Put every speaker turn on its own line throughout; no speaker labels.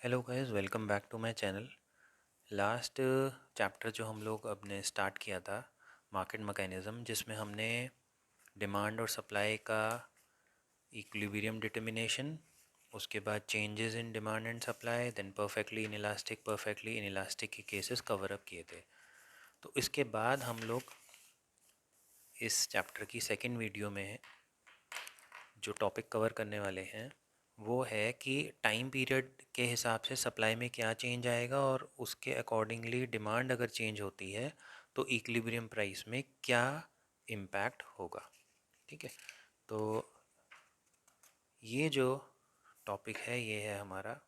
Hello guys, welcome back to my channel. Last chapter जो हम लोग अपने स्टार्ट किया था, मार्केट मैकेनिज़्म, जिसमें हमने डिमांड और सप्लाई का इक्विलिब्रियम डिटर्मिनेशन, उसके बाद changes in demand and supply, then perfectly inelastic के केसेस कवर अप किए थे। तो इसके बाद हम लोग इस चैप्टर की सेकेंड वीडियो में जो टॉपिक कवर करने वाले हैं वो है कि टाइम पीरियड के हिसाब से सप्लाई में क्या चेंज आएगा और उसके अकॉर्डिंगली डिमांड अगर चेंज होती है तो इक्विलिब्रियम प्राइस में क्या इम्पैक्ट होगा। ठीक है, तो ये जो टॉपिक है ये है हमारा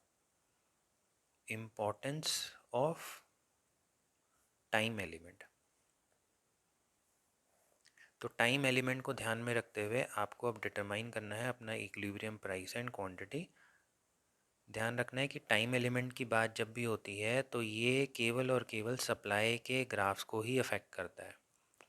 इम्पोर्टेंस ऑफ टाइम एलिमेंट। तो टाइम एलिमेंट को ध्यान में रखते हुए आपको अब डिटरमाइन करना है अपना इक्विलिब्रियम प्राइस एंड क्वांटिटी। ध्यान रखना है कि टाइम एलिमेंट की बात जब भी होती है तो ये केवल और केवल सप्लाई के ग्राफ्स को ही अफेक्ट करता है।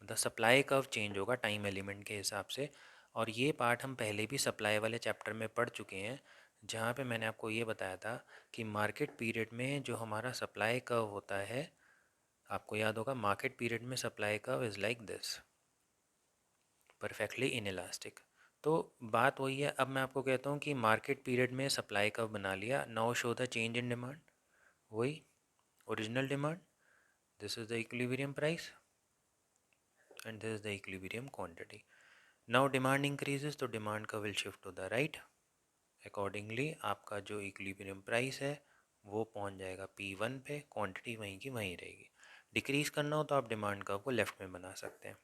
मतलब सप्लाई कर्व चेंज होगा टाइम एलिमेंट के हिसाब से। और ये पार्ट हम पहले भी सप्लाई वाले चैप्टर में पढ़ चुके हैं, जहाँ पे मैंने आपको ये बताया था कि मार्केट पीरियड में जो हमारा सप्लाई कर्व होता है, आपको याद होगा मार्केट पीरियड में supply curve is like this, perfectly inelastic. तो बात वही है। अब मैं आपको कहता हूँ कि मार्केट पीरियड में सप्लाई कर्व बना लिया, now show the change in demand. वही original demand, this is the equilibrium price and this is the equilibrium quantity. Now demand increases तो डिमांड का will shift to the right. Accordingly आपका जो equilibrium price है वो पहुंच जाएगा P1 पे, क्वांटिटी वहीं की वहीं रहेगी। डिक्रीज करना हो तो आप डिमांड कर्व को लेफ्ट में बना सकते हैं।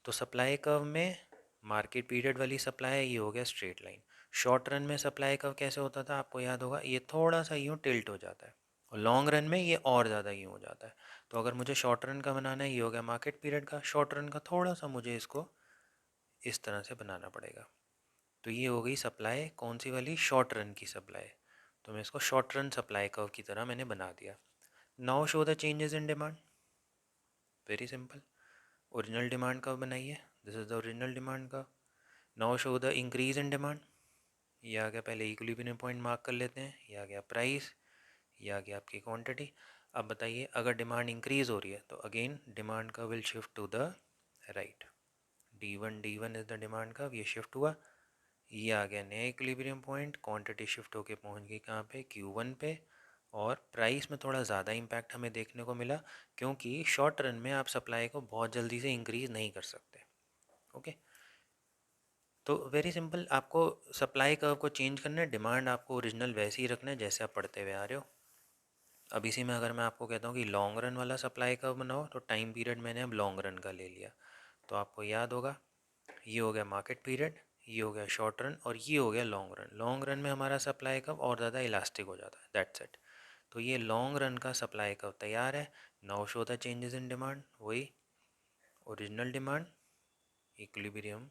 तो सप्लाई कर्व में मार्केट पीरियड वाली सप्लाई, ये हो गया स्ट्रेट लाइन। शॉर्ट रन में सप्लाई कर्व कैसे होता था आपको याद होगा, ये थोड़ा सा यूँ टिल्ट हो जाता है और लॉन्ग रन में ये और ज़्यादा यूँ हो जाता है। तो अगर मुझे शॉर्ट रन का बनाना है, ये हो गया मार्केट पीरियड का। शॉर्ट रन का थोड़ा सा मुझे इसको इस तरह से बनाना पड़ेगा। तो ये हो गई सप्लाई कौन सी वाली, शॉर्ट रन की सप्लाई। तो मैं इसको शॉर्ट रन सप्लाई कर्व की तरह मैंने बना दिया। Now show the changes in demand, very simple. Original demand curve बनाइए, this is the original demand curve. Now show the increase in demand, ये आ गया, पहले इक्विलिब्रियम पॉइंट मार्क कर लेते हैं, ये आ गया प्राइस, ये आ गया आपकी क्वांटिटी। अब बताइए अगर डिमांड इंक्रीज हो रही है तो अगेन डिमांड का will shift to the right. D1 is the demand का, ये शिफ्ट हुआ, ये आ गया नया इक्विलिब्रियम पॉइंट। क्वांटिटी शिफ्ट होके पहुंच गई कहाँ पे, Q1 पे। और प्राइस में थोड़ा ज़्यादा इम्पैक्ट हमें देखने को मिला, क्योंकि शॉर्ट रन में आप सप्लाई को बहुत जल्दी से इंक्रीज नहीं कर सकते। ओके, तो वेरी सिंपल, आपको सप्लाई कर्व को चेंज करना है, डिमांड आपको ओरिजिनल वैसे ही रखना है जैसे आप पढ़ते हुए आ रहे हो। अब इसी में अगर मैं आपको कहता हूँ कि लॉन्ग रन वाला सप्लाई कर्व बनाओ, तो टाइम पीरियड मैंने अब लॉन्ग रन का ले लिया। तो आपको याद होगा ये हो गया मार्केट पीरियड, ये हो गया शॉर्ट रन और ये हो गया लॉन्ग रन। लॉन्ग रन में हमारा सप्लाई कर्व और ज़्यादा इलास्टिक हो जाता है, दैट्स इट। तो ये लॉन्ग रन का सप्लाई कर्व तैयार है। Now show the changes in demand, वही original demand, equilibrium,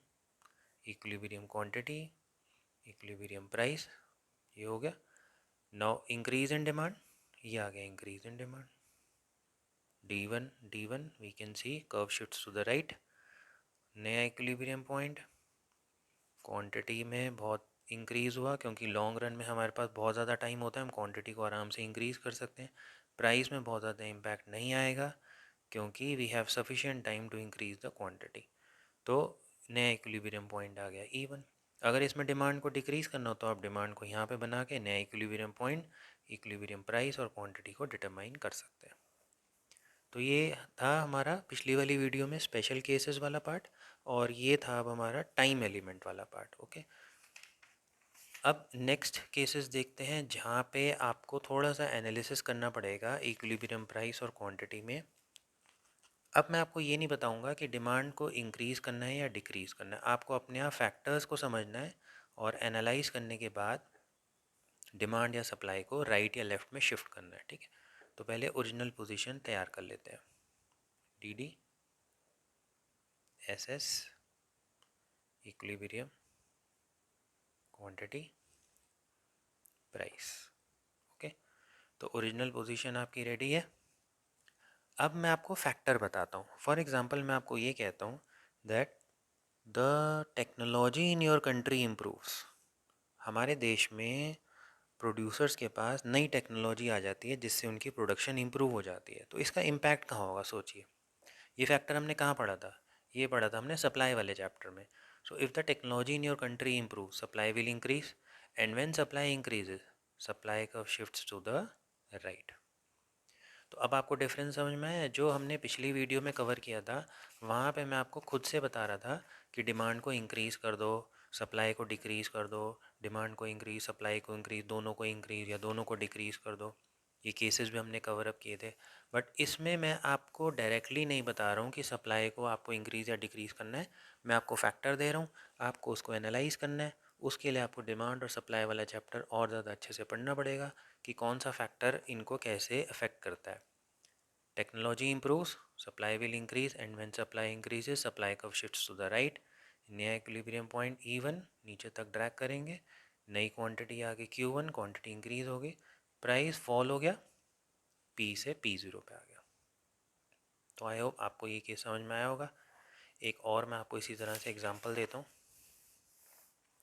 equilibrium quantity, equilibrium price, ये हो गया। नाउ इंक्रीज इन डिमांड, ये आ गया increase in demand. D1 we can see curve shifts to the right, नया इक्विलिब्रियम पॉइंट। क्वांटिटी में बहुत इंक्रीज़ हुआ क्योंकि लॉन्ग रन में हमारे पास बहुत ज़्यादा टाइम होता है, हम क्वांटिटी को आराम से इंक्रीज़ कर सकते हैं। प्राइस में बहुत ज़्यादा इम्पैक्ट नहीं आएगा क्योंकि we have sufficient time to increase the quantity. तो नया इक्विलिब्रियम पॉइंट आ गया E1। अगर इसमें डिमांड को डिक्रीज़ करना हो तो आप डिमांड को यहाँ पे बना के नया इक्विलिब्रियम पॉइंट, इक्विलिब्रियम प्राइस और क्वांटिटी को डिटरमाइन कर सकते हैं। तो ये था हमारा पिछली वाली वीडियो में स्पेशल केसेस वाला पार्ट, और ये था अब हमारा टाइम एलिमेंट वाला पार्ट। ओके, अब नेक्स्ट केसेस देखते हैं जहाँ पे आपको थोड़ा सा एनालिसिस करना पड़ेगा इक्विलिब्रियम प्राइस और क्वांटिटी में। अब मैं आपको ये नहीं बताऊंगा कि डिमांड को इंक्रीज़ करना है या डिक्रीज़ करना है, आपको अपने आप फैक्टर्स को समझना है और एनालाइज करने के बाद डिमांड या सप्लाई को राइट या लेफ़्ट में शिफ्ट करना है। ठीक है, तो पहले ओरिजिनल पोजीशन तैयार कर लेते हैं। DD SS equilibrium quantity price. Okay, तो ओरिजिनल पोजीशन आपकी रेडी है। अब मैं आपको फैक्टर बताता हूँ। फॉर एग्जांपल मैं आपको ये कहता हूँ that the technology in your country improves. हमारे देश में प्रोड्यूसर्स के पास नई टेक्नोलॉजी आ जाती है जिससे उनकी प्रोडक्शन इंप्रूव हो जाती है, तो इसका इम्पैक्ट कहाँ होगा सोचिए। ये फैक्टर हमने कहाँ पढ़ा था? ये पढ़ा था हमने सप्लाई वाले चैप्टर में। So if the technology in your country improve, supply will increase, and when supply increases, supply curve shifts to the right. तो अब आपको डिफरेंस समझ में आया? जो हमने पिछली वीडियो में कवर किया था वहाँ पे मैं आपको खुद से बता रहा था कि डिमांड को इंक्रीज़ कर दो, सप्लाई को डिक्रीज़ कर दो, डिमांड को इंक्रीज़, सप्लाई को इंक्रीज़, दोनों को इंक्रीज़ या दोनों को डिक्रीज़ कर दो। ये केसेस भी हमने कवर अप किए थे। बट इसमें मैं आपको डायरेक्टली नहीं बता रहा हूँ कि सप्लाई को आपको इंक्रीज़ या डिक्रीज़ करना है। मैं आपको फैक्टर दे रहा हूँ, आपको उसको एनालाइज करना है। उसके लिए आपको डिमांड और सप्लाई वाला चैप्टर और ज़्यादा अच्छे से पढ़ना पड़ेगा कि कौन सा फैक्टर इनको कैसे अफेक्ट करता है। Technology improves, supply will increase, and when supply increases, supply curve shifts to the right. नया इक्विलिब्रियम पॉइंट E1 नीचे तक ड्रैग करेंगे, नई क्वांटिटी आ गई Q1, क्वांटिटी इंक्रीज हो गई, प्राइस फॉल हो गया, P से P0 पे आ गया। तो आई होप आपको ये केस समझ में आया होगा। एक और मैं आपको इसी तरह से एग्जांपल देता हूँ।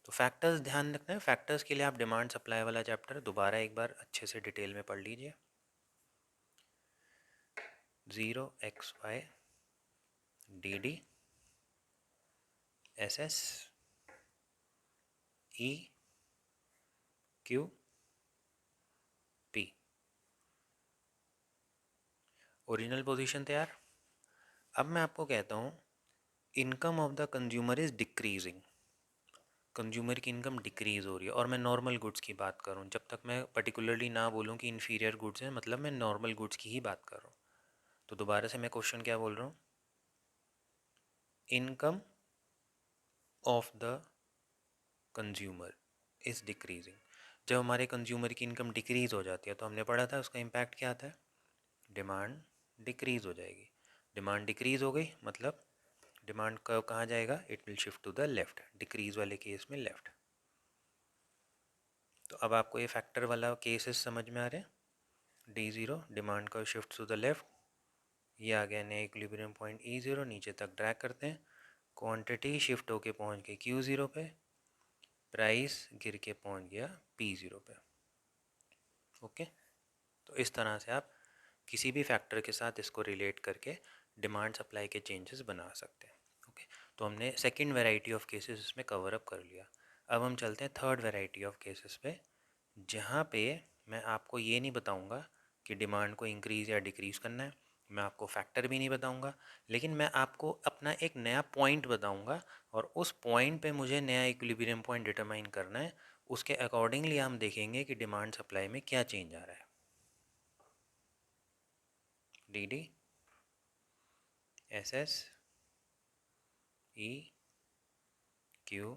तो फैक्टर्स ध्यान रखना है, फैक्टर्स के लिए आप डिमांड सप्लाई वाला चैप्टर दोबारा एक बार अच्छे से डिटेल में पढ़ लीजिए। 0xy dd SS E Q P। Original position तैयार। अब मैं आपको कहता हूँ income of the consumer is decreasing, consumer की इनकम डिक्रीज़ हो रही है, और मैं नॉर्मल गुड्स की बात कर रहा हूँ। जब तक मैं पर्टिकुलरली ना बोलूँ कि इन्फीरियर गुड्स हैं, मतलब मैं नॉर्मल गुड्स की ही बात कर रहा हूँ। तो दोबारा से मैं क्वेश्चन क्या बोल रहा हूँ? Income of the consumer is decreasing. जब हमारे कंज्यूमर की इनकम डिक्रीज़ हो जाती है तो हमने पढ़ा था उसका इम्पैक्ट क्या आता है? डिमांड डिक्रीज़ हो जाएगी। डिमांड डिक्रीज़ हो गई मतलब डिमांड कर्व कहाँ जाएगा? It will shift to the left, decrease वाले केस में लेफ्ट। तो अब आपको ये फैक्टर वाला केसेस समझ में आ रहे हैं। D0 demand curve shift to the left, ये आ गया नया इक्विलिब्रियम पॉइंट E0, नीचे तक ड्रैग करते हैं, क्वांटिटी शिफ्ट होके पहुंच गई Q0 पे, प्राइस गिर के पहुंच गया P0 पे। ओके, तो इस तरह से आप किसी भी फैक्टर के साथ इसको रिलेट करके डिमांड सप्लाई के चेंजेस बना सकते हैं। ओके, तो हमने सेकंड वैरायटी ऑफ केसेस इसमें कवर अप कर लिया। अब हम चलते हैं थर्ड वैरायटी ऑफ केसेस पे, जहाँ पे मैं आपको ये नहीं बताऊँगा कि डिमांड को इंक्रीज़ या डिक्रीज़ करना है, मैं आपको फैक्टर भी नहीं बताऊँगा, लेकिन मैं आपको अपना एक नया पॉइंट बताऊँगा और उस पॉइंट पे मुझे नया इक्विलिब्रियम पॉइंट डिटरमाइन करना है। उसके अकॉर्डिंगली हम देखेंगे कि डिमांड सप्लाई में क्या चेंज आ रहा है। D S S E Q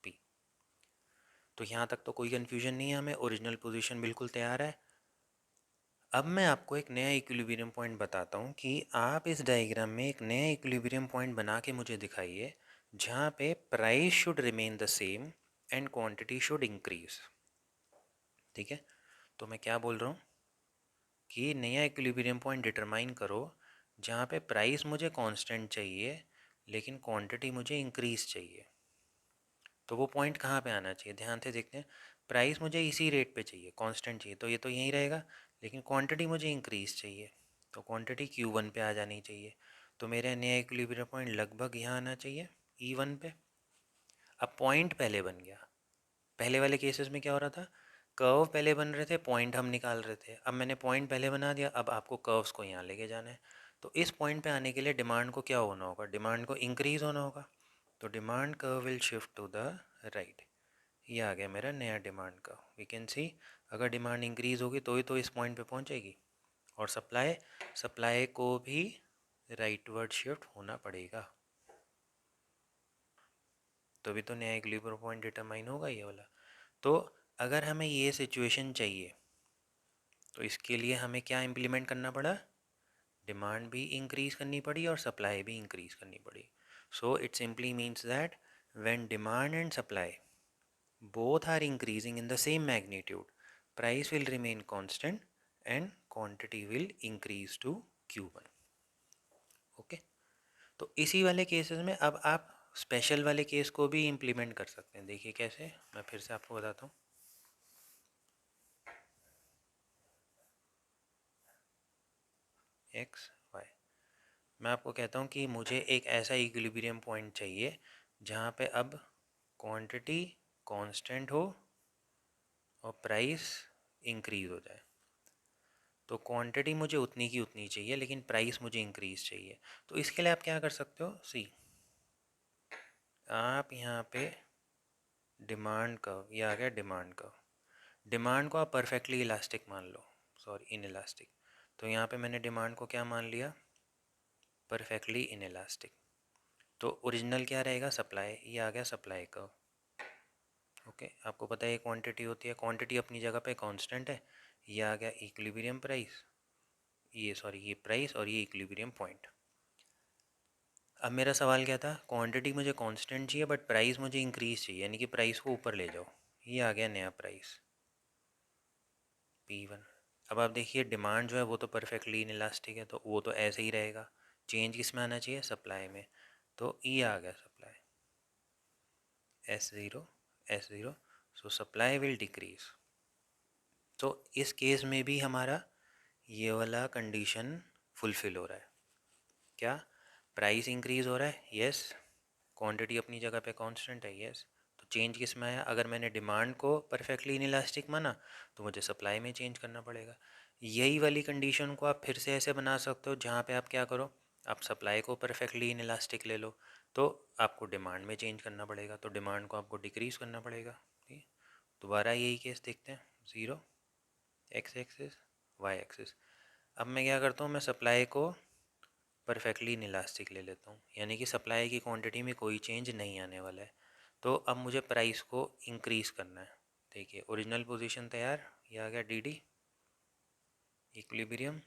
P. तो यहाँ तक तो कोई कन्फ्यूजन नहीं है, हमें ओरिजिनल पोजीशन बिल्कुल तैयार है। अब मैं आपको एक नया इक्विलिब्रियम पॉइंट बताता हूँ कि आप इस डायग्राम में एक नया इक्विलिब्रियम पॉइंट बना के मुझे दिखाइए जहाँ पे price should remain the same and quantity should increase. ठीक है, तो मैं क्या बोल रहा हूँ कि नया इक्विलिब्रियम पॉइंट डिटरमाइन करो जहाँ पे प्राइस मुझे कांस्टेंट चाहिए लेकिन क्वांटिटी मुझे इंक्रीज चाहिए। तो वो पॉइंट कहाँ पे आना चाहिए? ध्यान से देखते हैं। प्राइस मुझे इसी रेट पे चाहिए, कांस्टेंट चाहिए, तो ये तो यहीं रहेगा, लेकिन क्वांटिटी मुझे इंक्रीज चाहिए, तो क्वांटिटी Q1 पे आ जानी चाहिए। तो मेरा नया इक्विलिब्रियम पॉइंट लगभग यहाँ आना चाहिए E1 पे। अब पॉइंट पहले बन गया। पहले वाले केसेस में क्या हो रहा था? कर्व पहले बन रहे थे, पॉइंट हम निकाल रहे थे। अब मैंने पॉइंट पहले बना दिया, अब आपको कर्व्स को यहाँ लेके जाना है। तो इस पॉइंट पे आने के लिए डिमांड को क्या होना होगा? डिमांड को इंक्रीज होना होगा। तो demand curve will shift to the right. ये आ गया मेरा नया डिमांड का। वी कैन सी अगर डिमांड इंक्रीज होगी तो ही तो इस पॉइंट पे पहुंचेगी, और सप्लाई सप्लाई को भी राइटवर्ड शिफ्ट होना पड़ेगा, तभी तो नया इक्विलिब्रियम पॉइंट डिटरमाइन होगा ये वाला। तो अगर हमें ये सिचुएशन चाहिए तो इसके लिए हमें क्या इम्प्लीमेंट करना पड़ा? डिमांड भी इंक्रीज करनी पड़ी और सप्लाई भी इंक्रीज करनी पड़ी। So it simply means that when demand and supply both are increasing in the same magnitude, price will remain constant and quantity will increase to Q1। Okay, तो इसी वाले केसेस में अब आप स्पेशल वाले केस को भी इम्प्लीमेंट कर सकते हैं। देखिए कैसे, मैं फिर से आपको बताता हूँ। X y. मैं आपको कहता हूँ कि मुझे एक ऐसा इक्विलिब्रियम पॉइंट चाहिए जहाँ पे अब क्वांटिटी कांस्टेंट हो और प्राइस इंक्रीज हो जाए। तो क्वांटिटी मुझे उतनी की उतनी चाहिए लेकिन प्राइस मुझे इंक्रीज चाहिए। तो इसके लिए आप क्या कर सकते हो, सी आप यहाँ पे डिमांड कर्व, ये आ गया डिमांड कर्व। डिमांड को आप परफेक्टली इलास्टिक मान लो, सॉरी इन इलास्टिक। तो यहाँ पे मैंने डिमांड को क्या मान लिया, परफेक्टली इन इलास्टिक। तो ओरिजिनल क्या रहेगा, सप्लाई, ये आ गया सप्लाई कर्व। ओके, आपको पता है ये क्वांटिटी होती है, क्वांटिटी अपनी जगह पे कांस्टेंट है। ये आ गया इक्विलिब्रियम प्राइस, ये सॉरी ये प्राइस और ये इक्विलिब्रियम पॉइंट। अब मेरा सवाल क्या था, क्वांटिटी मुझे कांस्टेंट चाहिए बट प्राइस मुझे इंक्रीज चाहिए, यानी कि प्राइस को ऊपर ले जाओ। ये आ गया नया प्राइस P1। अब आप देखिए डिमांड जो है वो तो परफेक्टली इन इलास्टिक है, तो वो तो ऐसे ही रहेगा। चेंज किस में आना चाहिए, सप्लाई में। तो ये आ गया supply S0 S0, so supply will decrease. तो इस केस में भी हमारा ये वाला कंडीशन फुलफिल हो रहा है। क्या, प्राइस इंक्रीज हो रहा है, यस। क्वांटिटी अपनी जगह पे कांस्टेंट है, यस। तो चेंज किस में आया, अगर मैंने डिमांड को परफेक्टली इनइलास्टिक माना तो मुझे सप्लाई में चेंज करना पड़ेगा। यही वाली कंडीशन को आप फिर से ऐसे बना सकते हो जहाँ पे आप क्या करो, आप सप्लाई को परफेक्टली इनइलास्टिक ले लो, तो आपको डिमांड में चेंज करना पड़ेगा, तो डिमांड को आपको डिक्रीज करना पड़ेगा। ठीक है, दोबारा यही केस देखते हैं, 0 एक्स एक्सिस वाई एक्सिस। अब मैं क्या करता हूँ, मैं सप्लाई को परफेक्टली इनइलास्टिक ले लेता हूँ, यानी कि सप्लाई की क्वांटिटी में कोई चेंज नहीं आने वाला है। तो अब मुझे प्राइस को इंक्रीज़ करना है। देखिए ओरिजिनल पोजीशन तैयार, ये आ गया डी डी इक्विलिब्रियम,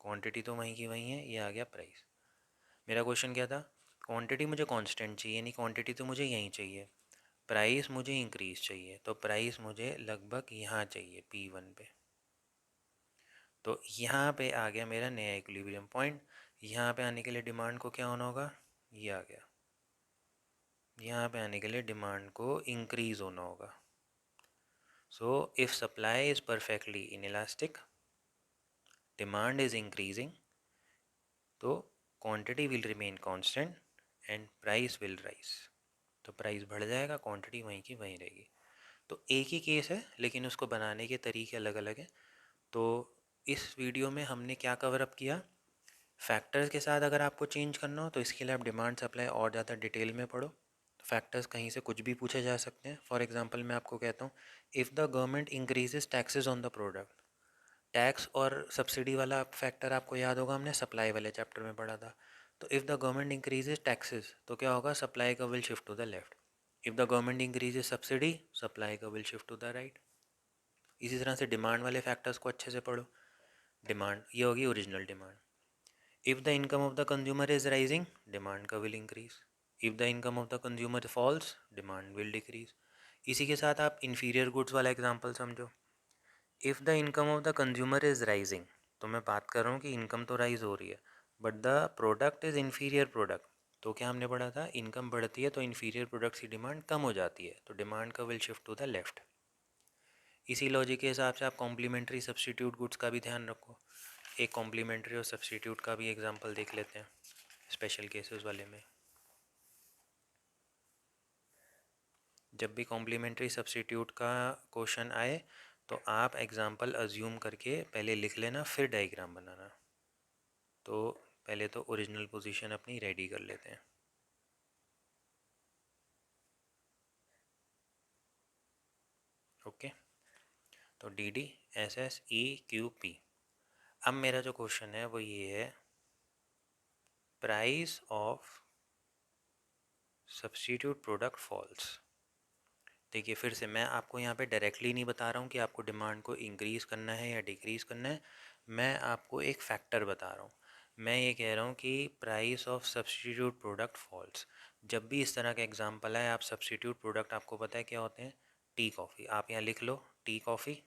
क्वांटिटी तो वहीं की वहीं है, ये आ गया प्राइस। मेरा क्वेश्चन क्या था, क्वांटिटी मुझे कांस्टेंट चाहिए, यानी क्वांटिटी तो मुझे यहीं चाहिए, प्राइस मुझे इंक्रीज़ चाहिए, तो प्राइस मुझे लगभग यहाँ चाहिए P1 पे। तो यहाँ पे आ गया मेरा नया इक्विलिब्रियम पॉइंट। यहाँ पे आने के लिए डिमांड को क्या होना होगा, ये आ गया, यहाँ पे आने के लिए डिमांड को इंक्रीज होना होगा। So if supply is perfectly inelastic, demand is increasing, तो quantity will remain constant and price will rise. तो प्राइस बढ़ जाएगा, क्वांटिटी वहीं की वहीं रहेगी। तो एक ही केस है लेकिन उसको बनाने के तरीके अलग अलग हैं। तो इस वीडियो में हमने क्या कवर अप किया, फैक्टर्स के साथ अगर आपको चेंज करना हो तो इसके लिए आप डिमांड सप्लाई और ज़्यादा डिटेल में पढ़ो। फैक्टर्स कहीं से कुछ भी पूछे जा सकते हैं। फॉर एग्जांपल मैं आपको कहता हूँ, if the government increases taxes on the product, tax और सब्सिडी वाला फैक्टर आपको याद होगा, हमने सप्लाई वाले चैप्टर में पढ़ा था। तो if the government increases taxes तो क्या होगा, सप्लाई का will shift to the left. If the government increases subsidy, supply का will shift to the right. इसी तरह से डिमांड वाले फैक्टर्स को अच्छे से पढ़ो। डिमांड ये होगी original demand. If the income of the consumer is rising, demand का will increase. If the income of the consumer falls, demand will decrease. इसी के साथ आप inferior goods वाला एग्जांपल समझो। If the income of the consumer is rising, तो मैं बात कर रहा हूँ कि इनकम तो राइज हो रही है but the product is inferior product. तो क्या हमने पढ़ा था, इनकम बढ़ती है तो इन्फीरियर प्रोडक्ट्स की डिमांड कम हो जाती है, तो डिमांड का will shift to the left. इसी लॉजिक के हिसाब से आप कॉम्प्लीमेंट्री सब्स्टिट्यूट गुड्स का भी ध्यान रखो। एक कॉम्प्लीमेंट्री और सब्स्टिट्यूट का भी एग्जांपल देख लेते हैं स्पेशल केसेस वाले में। जब भी कॉम्प्लीमेंट्री सब्स्टिट्यूट का क्वेश्चन आए तो आप एग्जांपल अज्यूम करके पहले लिख लेना, फिर डायग्राम बनाना। तो पहले तो ओरिजिनल पोजीशन अपनी रेडी कर लेते हैं। ओके, तो D D S S E Q P. अब मेरा जो क्वेश्चन है वो ये है, price of substitute product falls. देखिए फिर से मैं आपको यहाँ पे डायरेक्टली नहीं बता रहा हूँ कि आपको डिमांड को इंक्रीज़ करना है या डिक्रीज़ करना है, मैं आपको एक फैक्टर बता रहा हूँ। मैं ये कह रहा हूँ कि price of substitute product falls. जब भी इस तरह का एग्जांपल है, आप सब्स्टिट्यूट प्रोडक्ट आपको पता है क्या होते हैं, टी कॉफ़ी। आप यहाँ लिख लो टी कॉफ़ी।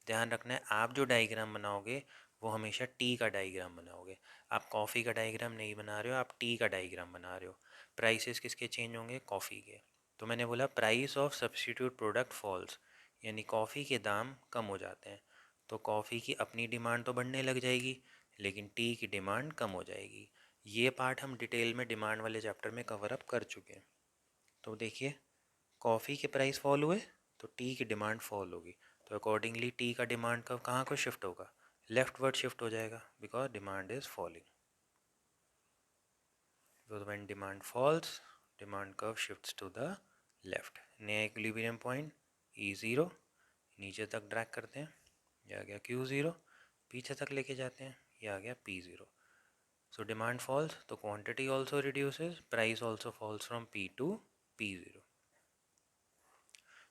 ध्यान रखना है आप जो डायग्राम बनाओगे वो हमेशा टी का डायग्राम बनाओगे। आप कॉफ़ी का डायग्राम नहीं बना रहे हो, आप टी का डायग्राम बना रहे हो। प्राइसेस किसके चेंज होंगे, कॉफ़ी के। तो मैंने बोला price of substitute product falls, यानी कॉफ़ी के दाम कम हो जाते हैं। तो कॉफ़ी की अपनी डिमांड तो बढ़ने लग जाएगी, लेकिन टी की डिमांड कम हो जाएगी। ये पार्ट हम डिटेल में डिमांड वाले चैप्टर में कवर अप कर चुके हैं। तो देखिए, कॉफ़ी के प्राइस फॉल हुए तो टी की डिमांड फॉल होगी, तो अकॉर्डिंगली टी का डिमांड कब कहाँ को शिफ्ट होगा, लेफ्ट वर्ड शिफ्ट हो जाएगा, because demand is falling. So when demand falls, demand curve shifts to the left। नया इक्विलिब्रियम पॉइंट E0 नीचे तक ड्रैग करते हैं, ये आ गया Q0, पीछे तक लेके जाते हैं, ये आ गया P0। सो डिमांड फॉल्स तो quantity also reduces, price also falls from P to P0।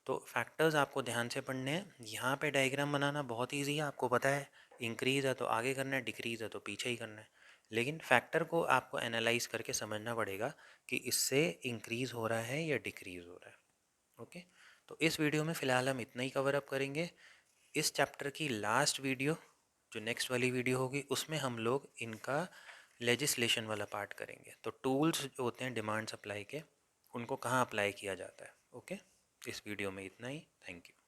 तो फैक्टर्स आपको ध्यान से पढ़ने हैं। यहाँ पे डायग्राम बनाना बहुत ईजी है, आपको पता है इंक्रीज़ है तो आगे करना है, डिक्रीज़ है तो पीछे ही करना है, लेकिन फैक्टर को आपको एनालाइज करके समझना पड़ेगा कि इससे इंक्रीज़ हो रहा है या डिक्रीज़ हो रहा है। ओके, तो इस वीडियो में फ़िलहाल हम इतना ही कवर अप करेंगे। इस चैप्टर की लास्ट वीडियो, जो नेक्स्ट वाली वीडियो होगी, उसमें हम लोग इनका लेजिस्लेशन वाला पार्ट करेंगे। तो टूल्स जो होते हैं डिमांड सप्लाई के, उनको कहाँ अप्लाई किया जाता है। ओके, इस वीडियो में इतना ही। Thank you.